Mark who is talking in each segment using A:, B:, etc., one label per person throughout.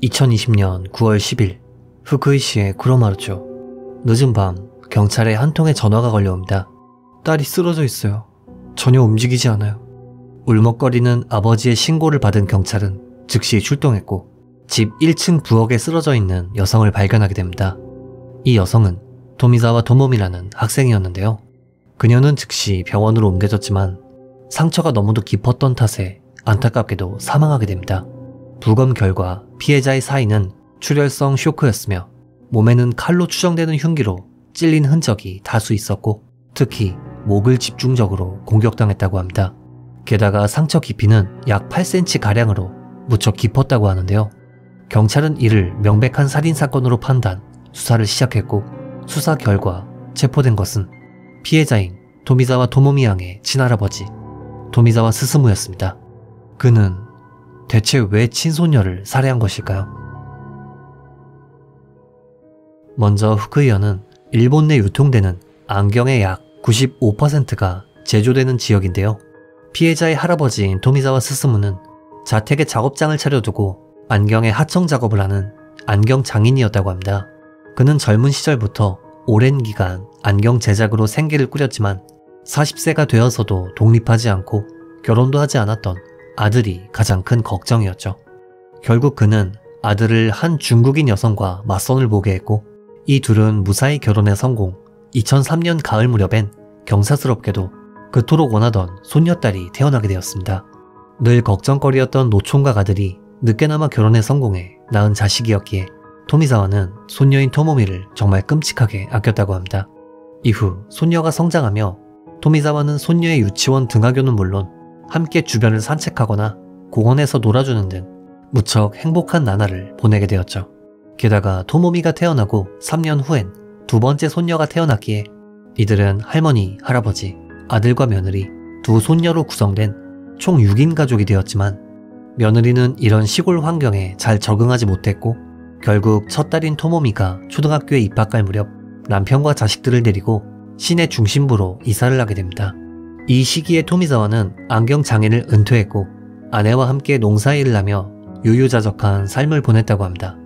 A: 2020년 9월 10일 후쿠이시의 쿠로마루초. 늦은 밤 경찰에 한 통의 전화가 걸려옵니다. 딸이 쓰러져 있어요. 전혀 움직이지 않아요. 울먹거리는 아버지의 신고를 받은 경찰은 즉시 출동했고 집 1층 부엌에 쓰러져 있는 여성을 발견하게 됩니다. 이 여성은 토미자와 토모미라는 학생이었는데요. 그녀는 즉시 병원으로 옮겨졌지만 상처가 너무도 깊었던 탓에 안타깝게도 사망하게 됩니다. 부검 결과 피해자의 사인은 출혈성 쇼크였으며 몸에는 칼로 추정되는 흉기로 찔린 흔적이 다수 있었고 특히 목을 집중적으로 공격당했다고 합니다. 게다가 상처 깊이는 약 8cm가량으로 무척 깊었다고 하는데요. 경찰은 이를 명백한 살인사건으로 판단, 수사를 시작했고 수사 결과 체포된 것은 피해자인 토미자와 토모미 양의 친할아버지 토미자와 스스무였습니다. 그는 대체 왜 친손녀를 살해한 것일까요? 먼저 후쿠이어는 일본 내 유통되는 안경의 약 95%가 제조되는 지역인데요. 피해자의 할아버지인 토미자와 스스무는 자택에 작업장을 차려두고 안경의 하청 작업을 하는 안경 장인이었다고 합니다. 그는 젊은 시절부터 오랜 기간 안경 제작으로 생계를 꾸렸지만 40세가 되어서도 독립하지 않고 결혼도 하지 않았던 아들이 가장 큰 걱정이었죠. 결국 그는 아들을 한 중국인 여성과 맞선을 보게 했고 이 둘은 무사히 결혼에 성공. 2003년 가을 무렵엔 경사스럽게도 그토록 원하던 손녀딸이 태어나게 되었습니다. 늘 걱정거리였던 노총각 아들이 늦게나마 결혼에 성공해 낳은 자식이었기에 토미자와는 손녀인 토모미를 정말 끔찍하게 아꼈다고 합니다. 이후 손녀가 성장하며 토미자와는 손녀의 유치원 등하교는 물론 함께 주변을 산책하거나 공원에서 놀아주는 등 무척 행복한 나날을 보내게 되었죠. 게다가 토모미가 태어나고 3년 후엔 두 번째 손녀가 태어났기에 이들은 할머니, 할아버지, 아들과 며느리, 두 손녀로 구성된 총 6인 가족이 되었지만 며느리는 이런 시골 환경에 잘 적응하지 못했고 결국 첫 딸인 토모미가 초등학교에 입학할 무렵 남편과 자식들을 데리고 시내 중심부로 이사를 하게 됩니다. 이 시기에 토미자와는 안경 장인을 은퇴했고 아내와 함께 농사일을 하며 유유자적한 삶을 보냈다고 합니다.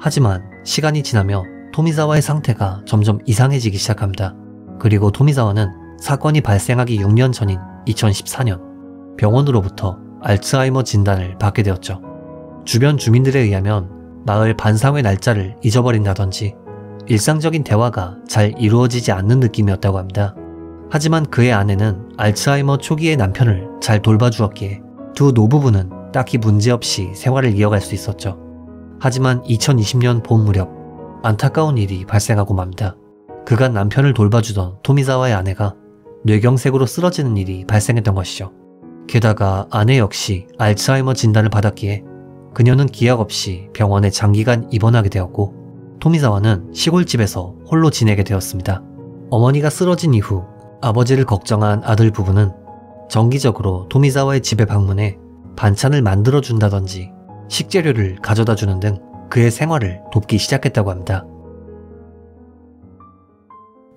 A: 하지만 시간이 지나며 토미자와의 상태가 점점 이상해지기 시작합니다. 그리고 토미자와는 사건이 발생하기 6년 전인 2014년 병원으로부터 알츠하이머 진단을 받게 되었죠. 주변 주민들에 의하면 마을 반상회 날짜를 잊어버린다든지 일상적인 대화가 잘 이루어지지 않는 느낌이었다고 합니다. 하지만 그의 아내는 알츠하이머 초기의 남편을 잘 돌봐주었기에 두 노부부는 딱히 문제없이 생활을 이어갈 수 있었죠. 하지만 2020년 봄 무렵 안타까운 일이 발생하고 맙니다. 그간 남편을 돌봐주던 토미자와의 아내가 뇌경색으로 쓰러지는 일이 발생했던 것이죠. 게다가 아내 역시 알츠하이머 진단을 받았기에 그녀는 기약 없이 병원에 장기간 입원하게 되었고 토미자와는 시골집에서 홀로 지내게 되었습니다. 어머니가 쓰러진 이후 아버지를 걱정한 아들 부부는 정기적으로 토미자와의 집에 방문해 반찬을 만들어준다든지 식재료를 가져다 주는 등 그의 생활을 돕기 시작했다고 합니다.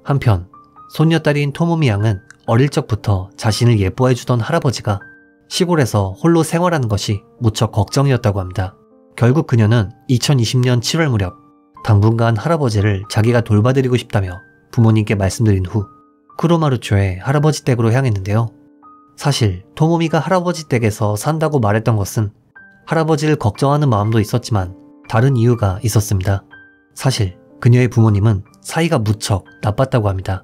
A: 한편 손녀딸인 토모미 양은 어릴 적부터 자신을 예뻐해주던 할아버지가 시골에서 홀로 생활하는 것이 무척 걱정이었다고 합니다. 결국 그녀는 2020년 7월 무렵 당분간 할아버지를 자기가 돌봐드리고 싶다며 부모님께 말씀드린 후 쿠로마루초의 할아버지 댁으로 향했는데요. 사실 토모미가 할아버지 댁에서 산다고 말했던 것은 할아버지를 걱정하는 마음도 있었지만 다른 이유가 있었습니다. 사실 그녀의 부모님은 사이가 무척 나빴다고 합니다.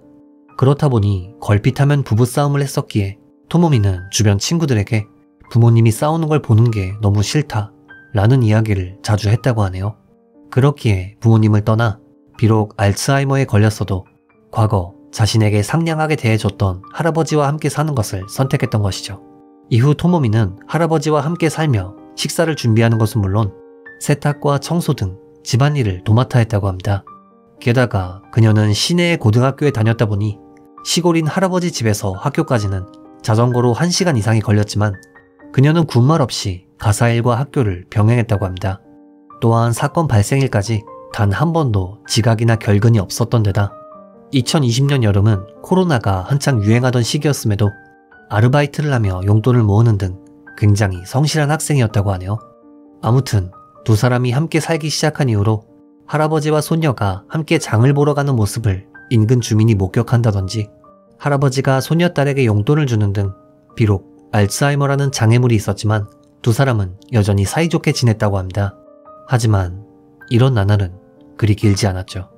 A: 그렇다 보니 걸핏하면 부부싸움을 했었기에 토모미는 주변 친구들에게 부모님이 싸우는 걸 보는 게 너무 싫다 라는 이야기를 자주 했다고 하네요. 그렇기에 부모님을 떠나 비록 알츠하이머에 걸렸어도 과거 자신에게 상냥하게 대해줬던 할아버지와 함께 사는 것을 선택했던 것이죠. 이후 토모미는 할아버지와 함께 살며 식사를 준비하는 것은 물론 세탁과 청소 등 집안일을 도맡아 했다고 합니다. 게다가 그녀는 시내의 고등학교에 다녔다 보니 시골인 할아버지 집에서 학교까지는 자전거로 1시간 이상이 걸렸지만 그녀는 군말 없이 가사일과 학교를 병행했다고 합니다. 또한 사건 발생일까지 단 한 번도 지각이나 결근이 없었던 데다 2020년 여름은 코로나가 한창 유행하던 시기였음에도 아르바이트를 하며 용돈을 모으는 등 굉장히 성실한 학생이었다고 하네요. 아무튼 두 사람이 함께 살기 시작한 이후로 할아버지와 손녀가 함께 장을 보러 가는 모습을 인근 주민이 목격한다든지 할아버지가 손녀딸에게 용돈을 주는 등 비록 알츠하이머라는 장애물이 있었지만 두 사람은 여전히 사이좋게 지냈다고 합니다. 하지만 이런 나날은 그리 길지 않았죠.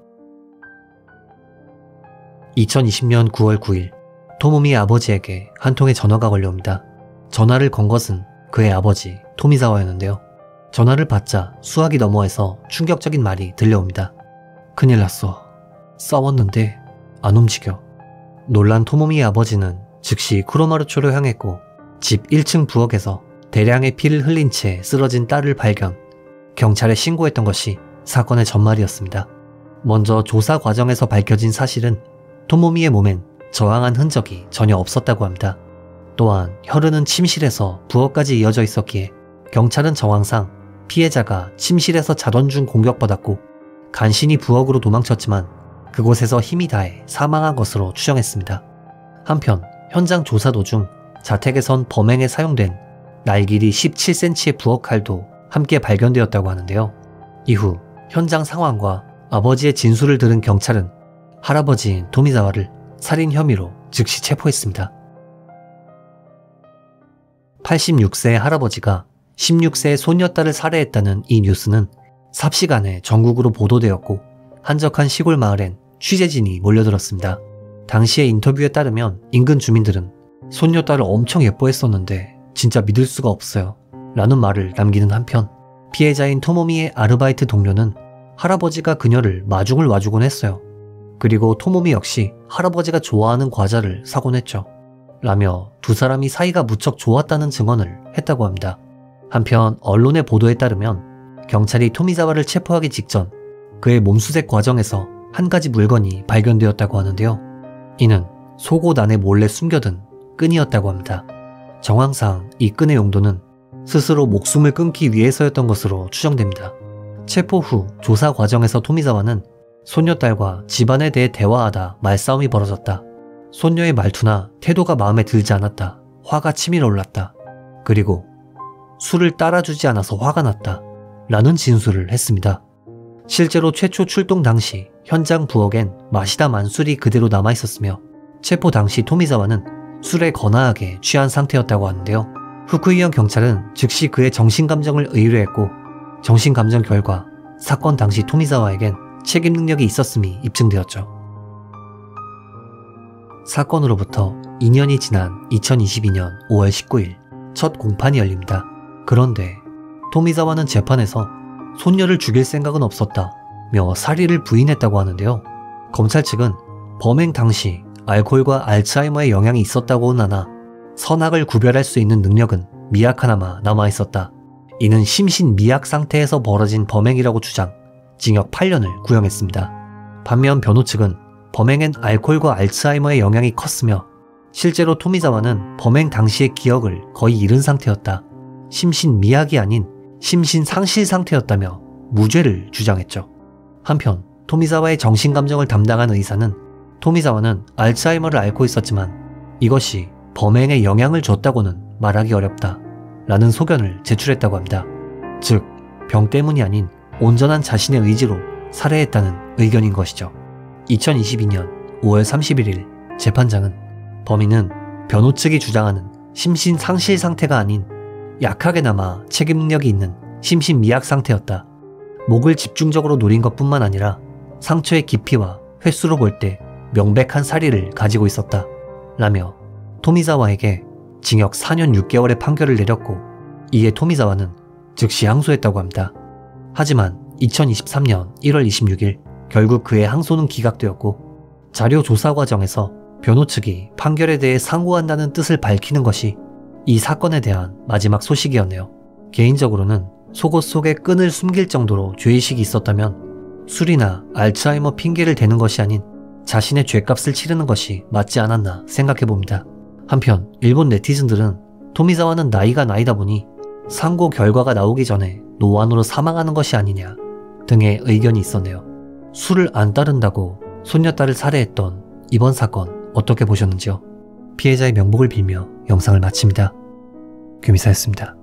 A: 2020년 9월 9일 토모미의 아버지에게 한 통의 전화가 걸려옵니다. 전화를 건 것은 그의 아버지 토미자와였는데요. 전화를 받자 수화기 너머에서 충격적인 말이 들려옵니다. 큰일 났어. 싸웠는데 안 움직여. 놀란 토모미의 아버지는 즉시 쿠로마루초로 향했고 집 1층 부엌에서 대량의 피를 흘린 채 쓰러진 딸을 발견, 경찰에 신고했던 것이 사건의 전말이었습니다. 먼저 조사 과정에서 밝혀진 사실은 토모미의 몸엔 저항한 흔적이 전혀 없었다고 합니다. 또한 혈흔은 침실에서 부엌까지 이어져 있었기에 경찰은 정황상 피해자가 침실에서 자던 중 공격받았고 간신히 부엌으로 도망쳤지만 그곳에서 힘이 다해 사망한 것으로 추정했습니다. 한편 현장 조사 도중 자택에선 범행에 사용된 날길이 17cm의 부엌 칼도 함께 발견되었다고 하는데요. 이후 현장 상황과 아버지의 진술을 들은 경찰은 할아버지인 토미자와를 살인 혐의로 즉시 체포했습니다. 86세의 할아버지가 16세의 손녀딸을 살해했다는 이 뉴스는 삽시간에 전국으로 보도되었고 한적한 시골 마을엔 취재진이 몰려들었습니다. 당시의 인터뷰에 따르면 인근 주민들은 손녀딸을 엄청 예뻐했었는데 진짜 믿을 수가 없어요 라는 말을 남기는 한편 피해자인 토모미의 아르바이트 동료는 할아버지가 그녀를 마중을 와주곤 했어요. 그리고 토모미 역시 할아버지가 좋아하는 과자를 사곤 했죠. 라며 두 사람이 사이가 무척 좋았다는 증언을 했다고 합니다. 한편 언론의 보도에 따르면 경찰이 토미자와를 체포하기 직전 그의 몸수색 과정에서 한 가지 물건이 발견되었다고 하는데요. 이는 속옷 안에 몰래 숨겨둔 끈이었다고 합니다. 정황상 이 끈의 용도는 스스로 목숨을 끊기 위해서였던 것으로 추정됩니다. 체포 후 조사 과정에서 토미자와는 손녀딸과 집안에 대해 대화하다 말싸움이 벌어졌다. 손녀의 말투나 태도가 마음에 들지 않았다. 화가 치밀어 올랐다. 그리고 술을 따라주지 않아서 화가 났다. 라는 진술을 했습니다. 실제로 최초 출동 당시 현장 부엌엔 마시다 만 술이 그대로 남아있었으며 체포 당시 토미자와는 술에 거나하게 취한 상태였다고 하는데요. 후쿠이현 경찰은 즉시 그의 정신감정을 의뢰했고 정신감정 결과 사건 당시 토미자와에겐 책임 능력이 있었음이 입증되었죠. 사건으로부터 2년이 지난 2022년 5월 19일 첫 공판이 열립니다. 그런데 토미자와는 재판에서 손녀를 죽일 생각은 없었다며 살해를 부인했다고 하는데요. 검찰 측은 범행 당시 알코올과 알츠하이머의 영향이 있었다고는 하나 선악을 구별할 수 있는 능력은 미약하나마 남아있었다. 이는 심신미약 상태에서 벌어진 범행이라고 주장, 징역 8년을 구형했습니다. 반면 변호 측은 범행엔 알코올과 알츠하이머의 영향이 컸으며 실제로 토미자와는 범행 당시의 기억을 거의 잃은 상태였다. 심신미약이 아닌 심신상실 상태였다며 무죄를 주장했죠. 한편 토미자와의 정신감정을 담당한 의사는 토미자와는 알츠하이머를 앓고 있었지만 이것이 범행에 영향을 줬다고는 말하기 어렵다 라는 소견을 제출했다고 합니다. 즉, 병 때문이 아닌 온전한 자신의 의지로 살해했다는 의견인 것이죠. 2022년 5월 31일 재판장은 범인은 변호 측이 주장하는 심신상실 상태가 아닌 약하게나마 책임 능력이 있는 심신미약 상태였다. 목을 집중적으로 노린 것뿐만 아니라 상처의 깊이와 횟수로 볼 때 명백한 사리를 가지고 있었다 라며 토미자와에게 징역 4년 6개월의 판결을 내렸고 이에 토미자와는 즉시 항소했다고 합니다. 하지만 2023년 1월 26일 결국 그의 항소는 기각되었고 자료 조사 과정에서 변호 측이 판결에 대해 상고한다는 뜻을 밝히는 것이 이 사건에 대한 마지막 소식이었네요. 개인적으로는 속옷 속에 끈을 숨길 정도로 죄의식이 있었다면 술이나 알츠하이머 핑계를 대는 것이 아닌 자신의 죄값을 치르는 것이 맞지 않았나 생각해봅니다. 한편 일본 네티즌들은 토미자와는 나이가 나이다 보니 상고 결과가 나오기 전에 노안으로 사망하는 것이 아니냐 등의 의견이 있었네요. 술을 안 따른다고 손녀딸을 살해했던 이번 사건 어떻게 보셨는지요? 피해자의 명복을 빌며 영상을 마칩니다. 규미사였습니다.